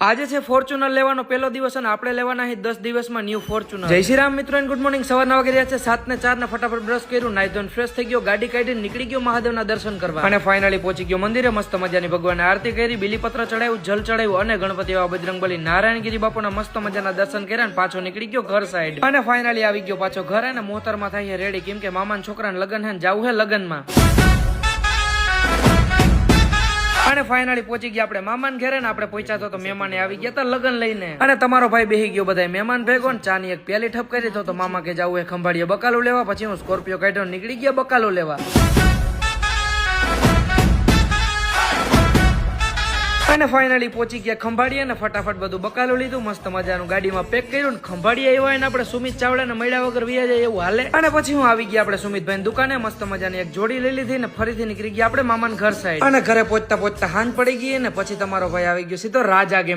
આજે છે ફોર્ચ્યુનર લેવાનો પહેલો દિવસ અને આપણે લેવાના છે 10 દિવસમાં ન્યુ ફોર્ચ્યુનર. જય શ્રી રામ મિત્રો, ગુડ મોર્નિંગ. સવારના વાગી રહ્યા છે 7:04 ને ફટાફટ બ્રશ કર્યું, નાઈ ધોઈને ફ્રેશ થઈ ગયો, ગાડી કાઢીને નીકળી ગયો મહાદેવના દર્શન કરવા અને ફાઇનલી પહોંચી ગયો મંદિરે. મસ્ત મજાની ભગવાનને આરતી કરી, બીલીપત્ર ચડાવ્યું, જલ ચડાવ્યું અને ગણપતિ બાપા, બજરંગબલી, નારાયણગીરી બાપુના મસ્ત મજાના દર્શન કર્યા અને પાછો નીકળી ગયો ઘર સાઈડ. અને ફાઇનલી આવી ગયો પાછો ઘર અને મોહતરમાં થાય છે રેડી, કેમ કે મામાના છોકરાને લગન હે, જાવું હે લગનમાં. અને ફાઇનલી પહોંચી ગયા આપણે મામાન ઘરે ને આપણે પહોંચ્યા તો મહેમાન આવી ગયા હતા લગન લઈને. અને તમારો ભાઈ બેહી ગયો બધા મહેમાન ભેગો ને ચાની એક પ્યાલી ઠપ કરી તો મામા કે જાવું એ ખંભાળીએ બકાલું લેવા. પછી હું સ્કોર્પિયો કાઢ્યો, નીકળી ગયા બકાલું લેવા. અને ફાઇનલી પહોંચી ગયા ખંભાળીએ ને ફટાફટ બધું બકાલું લીધું, મસ્ત મજાનું ગાડીમાં પેક કર્યું ને ખંભાળીએ આવ્યા ને આપણે સુમિત ચાવડાને મળ્યા વગર વ્યા જાય એવું હાલે. અને પછી હું આવી ગયા આપણે સુમિતભાઈ દુકાને, મસ્ત મજાની એક જોડી લઈ લીધી ને ફરીથી નીકળી ગયા આપણે મામાના ઘર સાઈડ. અને ઘરે પહોંચતા પહોંચતા હાંજ પડી ગઈ ને પછી તમારો ભાઈ આવી ગયો સીધો રાજા ગેમ.